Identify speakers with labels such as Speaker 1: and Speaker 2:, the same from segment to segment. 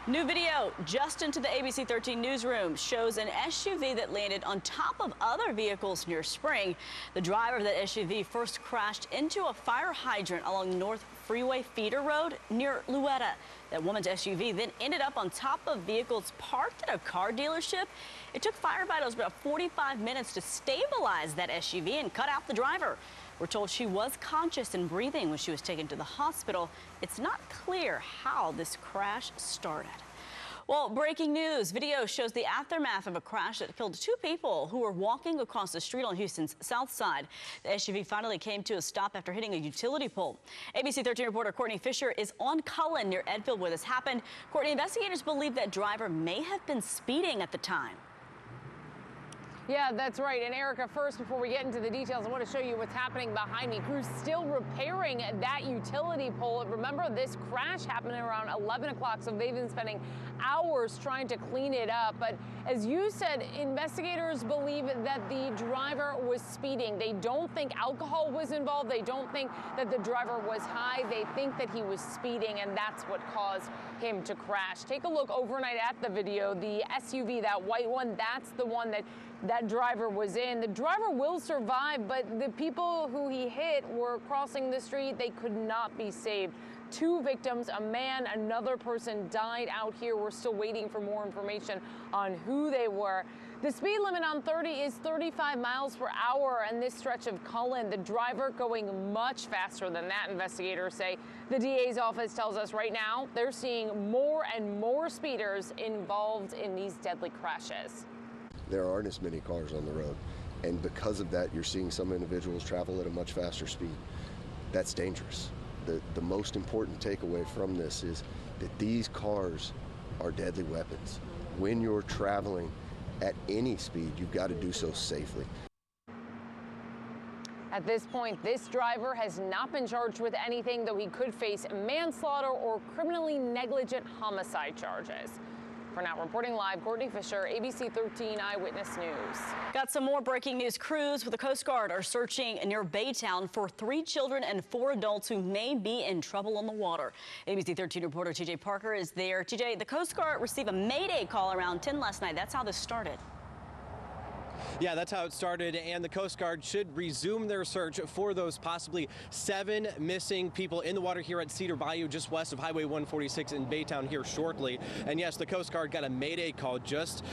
Speaker 1: New video just into the ABC 13 newsroom shows an SUV that landed on top of other vehicles near Spring. The driver of that SUV first crashed into a fire hydrant along North Freeway Feeder Road near Louetta. That woman's SUV then ended up on top of vehicles parked at a car dealership. It took firefighters about 45 minutes to stabilize that SUV and cut out the driver. We're told she was conscious and breathing when she was taken to the hospital. It's not clear how this crash started. Well, breaking news. Video shows the aftermath of a crash that killed two people who were walking across the street on Houston's south side. The SUV finally came to a stop after hitting a utility pole. ABC 13 reporter Courtney Fisher is on Cullen near Edfield where this happened. Courtney, investigators believe that driver may have been speeding at the time.
Speaker 2: Yeah, that's right. And Erica, first, before we get into the details, I want to show you what's happening behind me. Crews still repairing that utility pole. Remember, this crash happened around 11 o'clock, so they've been spending hours trying to clean it up. But as you said, investigators believe that the driver was speeding. They don't think alcohol was involved. They don't think that the driver was high. They think that he was speeding, and that's what caused him to crash. Take a look overnight at the video. The SUV, that white one, that's the one that driver was in. The driver will survive, but the people who he hit were crossing the street. They could not be saved. Two victims, a man, another person died out here. We're still waiting for more information on who they were. The speed limit on 30 is 35 miles per hour, and this stretch of Cullen, the driver going much faster than that, investigators say. The DA's office tells us right now they're seeing more and more speeders involved in these deadly crashes.
Speaker 3: There aren't as many cars on the road, and because of that, you're seeing some individuals travel at a much faster speed. That's dangerous. The most important takeaway from this is that these cars are deadly weapons. When you're traveling at any speed, you've got to do so safely.
Speaker 2: At this point, this driver has not been charged with anything, though he could face manslaughter or criminally negligent homicide charges. For now, reporting live, Courtney Fisher, ABC 13 Eyewitness News.
Speaker 1: Got some more breaking news. Crews with the Coast Guard are searching near Baytown for 3 children and 4 adults who may be in trouble on the water. ABC 13 reporter TJ Parker is there. TJ, the Coast Guard received a Mayday call around 10 last night. That's how this started.
Speaker 4: Yeah, that's how it started, and the Coast Guard should resume their search for those possibly 7 missing people in the water here at Cedar Bayou, just west of Highway 146 in Baytown here shortly. And yes, the Coast Guard got a Mayday call just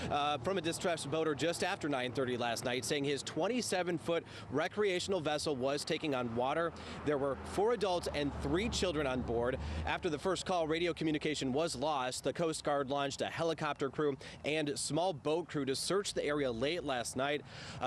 Speaker 4: from a distressed boater just after 9:30 last night, saying his 27-foot recreational vessel was taking on water. There were 4 adults and 3 children on board. After the first call, radio communication was lost. The Coast Guard launched a helicopter crew and small boat crew to search the area late last night.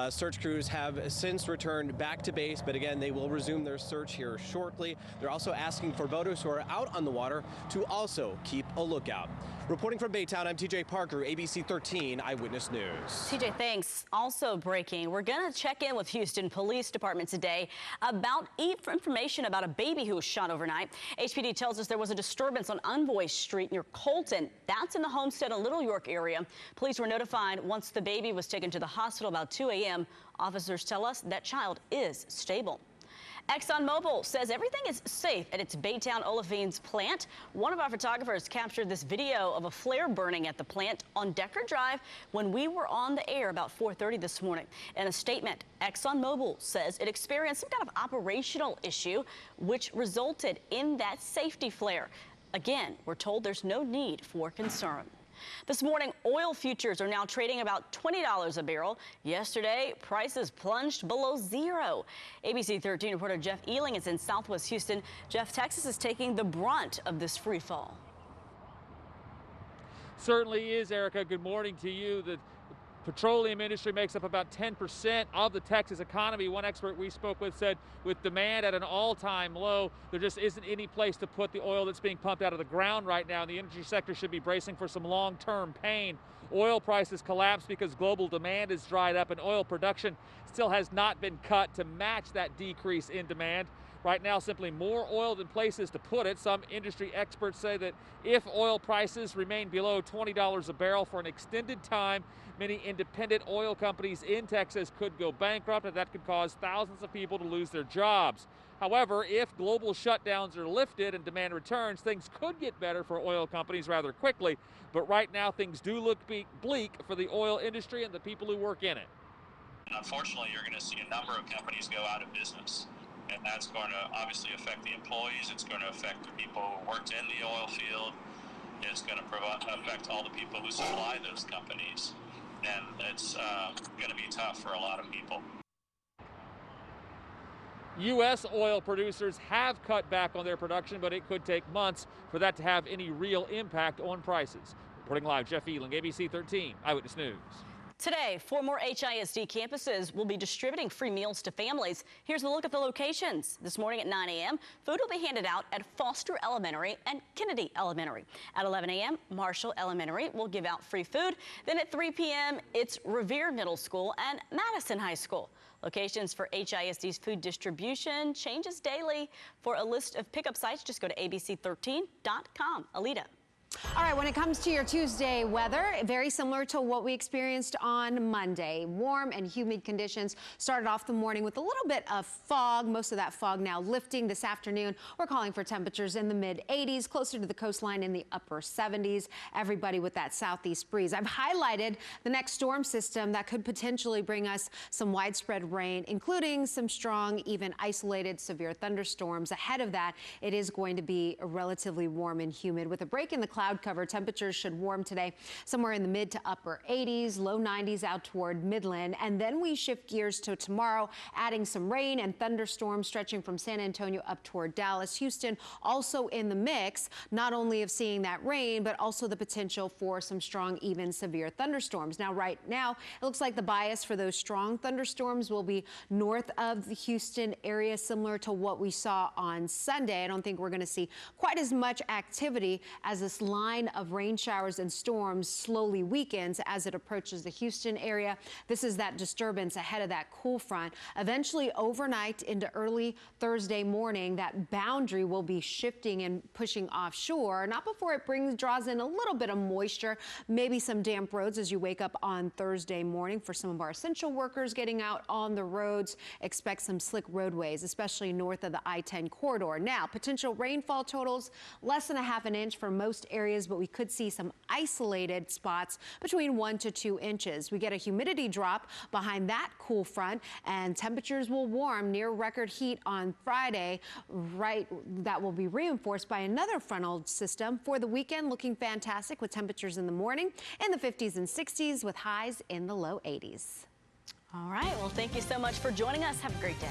Speaker 4: Search crews have since returned back to base, but again, they will resume their search here shortly. They're also asking for boaters who are out on the water to also keep a lookout. Reporting from Baytown, I'm TJ Parker, ABC 13 Eyewitness News.
Speaker 1: TJ, thanks. Also breaking, we're going to check in with Houston Police Department today about information about a baby who was shot overnight. HPD tells us there was a disturbance on Envoy Street near Colton. That's in the Homestead and Little York area. Police were notified once the baby was taken to the hospital about 2 a.m. Officers tell us that child is stable. ExxonMobil says everything is safe at its Baytown Olefins plant. One of our photographers captured this video of a flare burning at the plant on Decker Drive when we were on the air about 4:30 this morning. In a statement, ExxonMobil says it experienced some kind of operational issue which resulted in that safety flare. Again, we're told there's no need for concern. This morning, oil futures are now trading about $20 a barrel. Yesterday, prices plunged below zero. ABC 13 reporter Jeff Ealing is in Southwest Houston. Jeff, Texas is taking the brunt of this free fall.
Speaker 5: Certainly is, Erica. Good morning to you. The petroleum industry makes up about 10% of the Texas economy. One expert we spoke with said with demand at an all-time low, there just isn't any place to put the oil that's being pumped out of the ground right now. The energy sector should be bracing for some long-term pain. Oil prices collapsed because global demand is dried up and oil production still has not been cut to match that decrease in demand. Right now, simply more oil than places to put it. Some industry experts say that if oil prices remain below $20 a barrel for an extended time, many independent oil companies in Texas could go bankrupt, and that could cause thousands of people to lose their jobs. However, if global shutdowns are lifted and demand returns, things could get better for oil companies rather quickly. But right now, things do look bleak for the oil industry and the people who work in it.
Speaker 6: Unfortunately, you're going to see a number of companies go out of business. And that's going to obviously affect the employees. It's going to affect the people who worked in the oil field. It's going to affect all the people who supply those companies. And it's going to be tough for a lot of people.
Speaker 5: U.S. oil producers have cut back on their production, but it could take months for that to have any real impact on prices. Reporting live, Jeff Ealing, ABC 13 Eyewitness News.
Speaker 1: Today, 4 more HISD campuses will be distributing free meals to families. Here's a look at the locations. This morning at 9 a.m., food will be handed out at Foster Elementary and Kennedy Elementary. At 11 a.m., Marshall Elementary will give out free food. Then at 3 p.m., it's Revere Middle School and Madison High School. Locations for HISD's food distribution changes daily. For a list of pickup sites, just go to abc13.com. Alita.
Speaker 7: All right, when it comes to your Tuesday weather, very similar to what we experienced on Monday. Warm and humid conditions started off the morning with a little bit of fog. Most of that fog now lifting this afternoon. We're calling for temperatures in the mid-80s, closer to the coastline in the upper 70s. Everybody with that southeast breeze. I've highlighted the next storm system that could potentially bring us some widespread rain, including some strong, even isolated severe thunderstorms. Ahead of that, it is going to be relatively warm and humid with a break in the cloud cover. Temperatures should warm today somewhere in the mid to upper 80s, low 90s out toward Midland. And then we shift gears to tomorrow, adding some rain and thunderstorms stretching from San Antonio up toward Dallas. Houston also in the mix, not only of seeing that rain, but also the potential for some strong, even severe thunderstorms. Now, right now, it looks like the bias for those strong thunderstorms will be north of the Houston area, similar to what we saw on Sunday. I don't think we're going to see quite as much activity as this line of rain showers and storms slowly weakens as it approaches the Houston area. This is that disturbance ahead of that cool front. Eventually overnight into early Thursday morning, that boundary will be shifting and pushing offshore. Not before it draws in a little bit of moisture, maybe some damp roads as you wake up on Thursday morning. For some of our essential workers getting out on the roads, expect some slick roadways, especially north of the I-10 corridor. Now, potential rainfall totals less than a half an inch for most areas, but we could see some isolated spots between 1 to 2 inches. We get a humidity drop behind that cool front, and temperatures will warm near record heat on Friday. That will be reinforced by another frontal system. For the weekend, looking fantastic with temperatures in the morning in the 50s and 60s with highs in the low 80s.
Speaker 1: All right. Well, thank you so much for joining us. Have a great day.